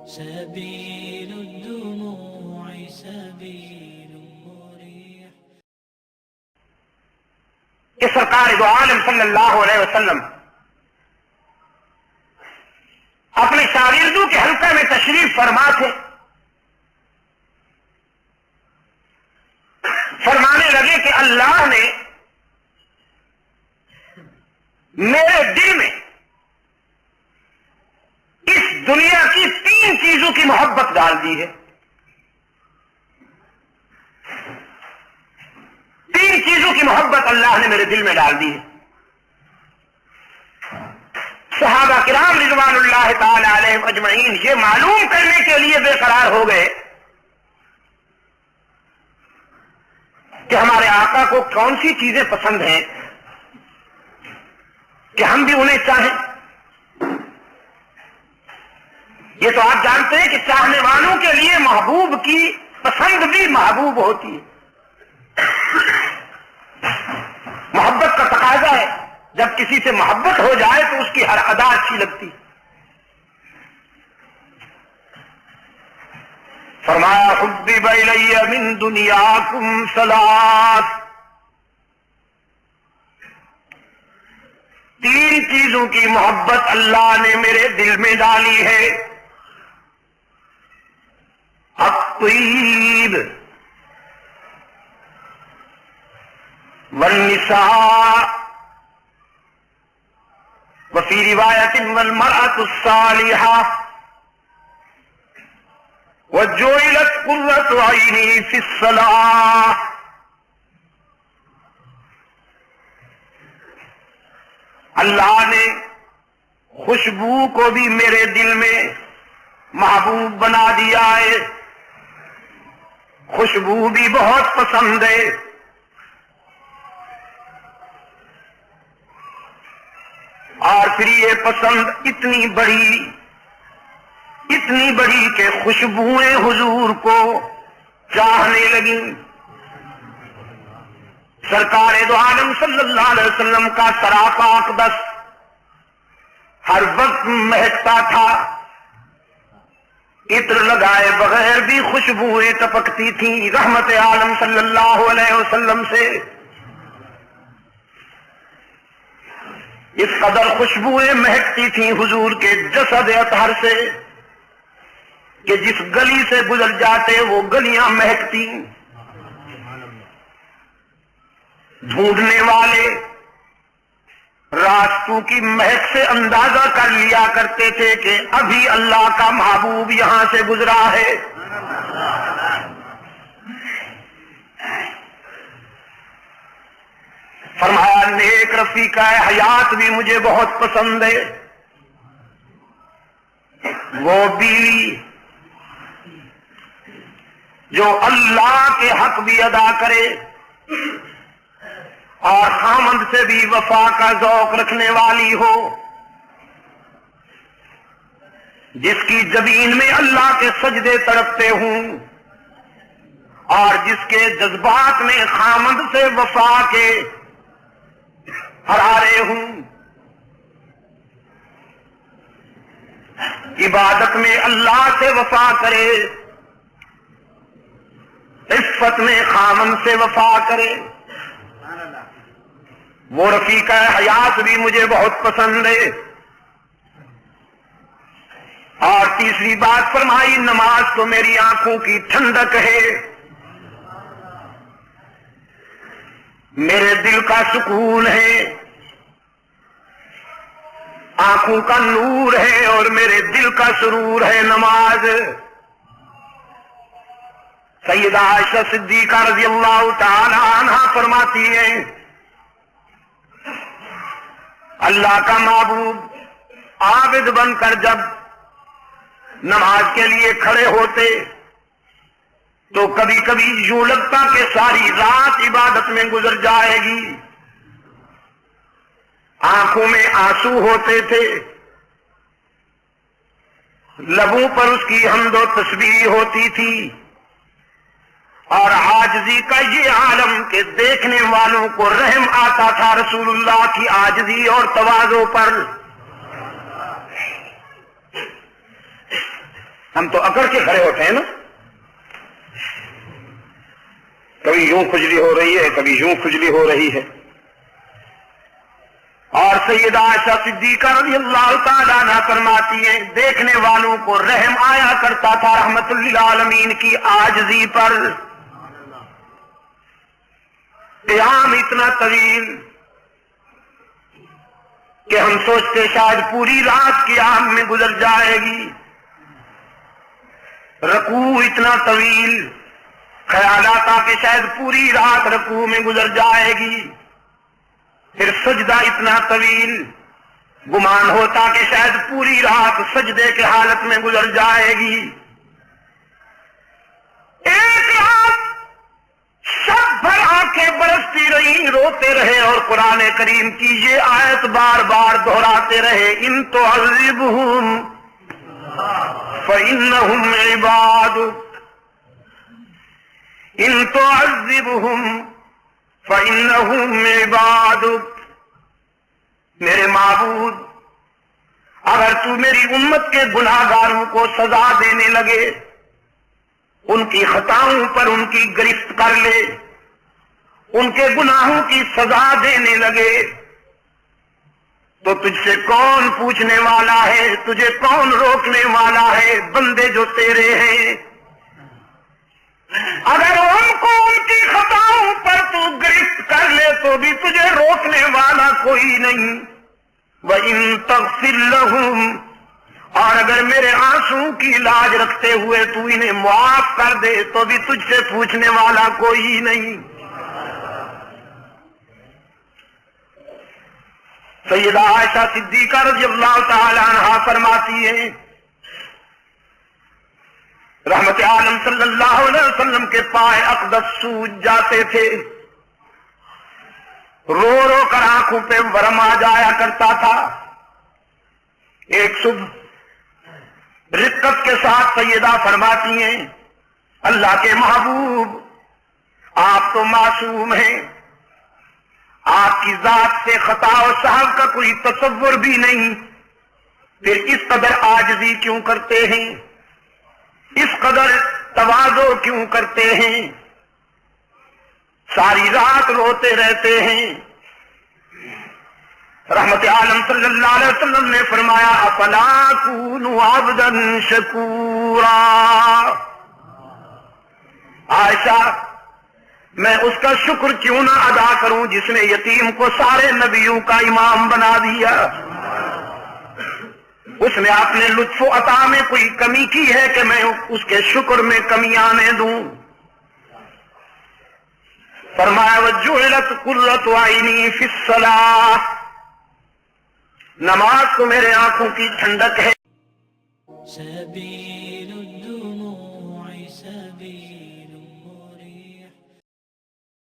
سبيل الدموع سبيل مريح. کہ سرکار دو عالم صلی اللہ علیہ وسلم اپنے شاگردوں کے حلقہ میں تشریف فرما تھے. فرمانے لگے کہ اللہ نے میرے دل میں اس دنیا کی 3 چیزوں کی محبت ڈال دی ہے. 3 چیزوں کی محبت اللہ نے میرے دل میں ڈال دی ہے. صحابہ کرام رضوان اللہ تعالی علیہم اجمعین یہ معلوم کرنے کے لیے بے قرار ہو گئے کہ ہمارے آقا کو کون سی چیزیں پسند ہیں کہ ہم بھی انہیں چاہیں. یہ تو آپ جانتے ہیں کہ چاہنے والوں کے لیے محبوب کی پسند بھی محبوب ہوتی ہے. محبت کا تقاضا ہے، جب کسی سے محبت ہو جائے تو اس کی ہر ادا اچھی لگتی. فرمایا حبب الی من دنیاکم ثلاث، 3 چیزوں کی محبت اللہ نے میرے دل میں ڈالی ہے. الطیب والنساء وفی روایت والمرأة الصالحة وجعلت قرة عینی فی الصلاة. اللہ نے خوشبو کو بھی میرے دل میں محبوب بنا دیا ہے. خوشبو بھی بہت پسند ہے. اور پھر یہ پسند اتنی بڑی کہ خوشبوئیں حضور کو چاہنے لگیں. سرکار دو عالم صلی اللہ علیہ وسلم کا سراپا اقدس ہر وقت مہکتا تھا. عطر لگائے بغیر بھی خوشبوئیں ٹپکتی تھیں رحمت عالم صلی اللہ علیہ وسلم سے. اس قدر خوشبوئیں مہکتی تھیں حضور کے جسد اطہر سے کہ جس گلی سے گزر جاتے وہ گلیاں مہکتی. ڈھونڈنے والے راستوں کی مہک سے اندازہ کر لیا کرتے تھے کہ ابھی اللہ کا محبوب یہاں سے گزرا ہے. فرمایا نیک رفیقہ حیات بھی مجھے بہت پسند ہے. وہ بیوی جو اللہ کے حق بھی ادا کرے اور خامند سے بھی وفا کا ذوق رکھنے والی ہو، جس کی جبین میں اللہ کے سجدے تڑپتے ہوں اور جس کے جذبات میں خامند سے وفا کے حرارے ہوں. عبادت میں اللہ سے وفا کرے، عفت میں خامند سے وفا کرے. وہ رفیقہ حیات بھی مجھے بہت پسند ہے. اور تیسری بات فرمائی نماز تو میری آنکھوں کی ٹھنڈک ہے، میرے دل کا سکون ہے، آنکھوں کا نور ہے اور میرے دل کا سرور ہے نماز. سیدہ عائشہ صدیقہ رضی اللہ تعالی عنہا فرماتی ہیں اللہ کا محبوب عابد بن کر جب نماز کے لیے کھڑے ہوتے تو کبھی کبھی یوں لگتا کہ ساری رات عبادت میں گزر جائے گی. آنکھوں میں آنسو ہوتے تھے، لبوں پر اس کی حمد و تسبیح ہوتی تھی، اور عاجزی کا یہ عالم کہ دیکھنے والوں کو رحم آتا تھا رسول اللہ کی عاجزی اور تواضع پر. ہم تو اکڑ کے کھڑے ہوتے ہیں نا، کبھی یوں کھجلی ہو رہی ہے، کبھی یوں کھجلی ہو رہی ہے. اور سیدہ عائشہ صدیقہ رضی اللہ تعالیٰ عنہا فرماتی ہیں دیکھنے والوں کو رحم آیا کرتا تھا رحمت للعالمین کی عاجزی پر. قیام اتنا طویل کہ ہم سوچتے شاید پوری رات قیام میں گزر جائے گی. رکوع اتنا طویل، خیال آتا کہ شاید پوری رات رکوع میں گزر جائے گی. پھر سجدہ اتنا طویل، گمان ہوتا کہ شاید پوری رات سجدے کے حالت میں گزر جائے گی. ایک رات شب بھر آنکھیں برستی رہی، روتے رہے اور قرآن کریم کی یہ آیت بار بار دہراتے رہے، ان تعذبہم فإنہم عبادک، ان تعذبہم فإنہم عبادک. میرے معبود، اگر تو میری امت کے گناہگاروں کو سزا دینے لگے، ان کی خطاؤں پر ان کی گرفت کر لے، ان کے گناہوں کی سزا دینے لگے، تو تجھ سے کون پوچھنے والا ہے، تجھے کون روکنے والا ہے؟ بندے جو تیرے ہیں، اگر ان کو ان کی خطاؤں پر تو گرفت کر لے تو بھی تجھے روکنے والا کوئی نہیں. وَإِن تَغْفِرْ لَهُمْ، اور اگر میرے آنسوں کی لاج رکھتے ہوئے تو انہیں معاف کر دے تو بھی تجھ سے پوچھنے والا کوئی نہیں. سیدہ عائشہ صدیقہ رضی اللہ تعالی عنہا فرماتی ہیں رحمت عالم صلی اللہ علیہ وسلم کے پائے اقدس سوج جاتے تھے، رو رو کر آنکھوں پہ ورم آ جایا کرتا تھا. ایک صبح رقت کے ساتھ سیدہ فرماتی ہیں اللہ کے محبوب، آپ تو معصوم ہیں، آپ کی ذات سے خطا و سہو کا کوئی تصور بھی نہیں، پھر اس قدر عاجزی کیوں کرتے ہیں، اس قدر تواضع کیوں کرتے ہیں، ساری رات روتے رہتے ہیں. رحمت عالم صلی اللہ علیہ وسلم نے فرمایا افلا اکون عبدا شکورا. عائشہ، میں اس کا شکر کیوں نہ ادا کروں جس نے یتیم کو سارے نبیوں کا امام بنا دیا. اس نے اپنے لطف و عطا میں کوئی کمی کی ہے کہ میں اس کے شکر میں کمی آنے دوں؟ فرمایا وجعلت قرۃ عینی فی الصلاۃ، نماز تو میرے آنکھوں کی ٹھنڈک ہے. سبیل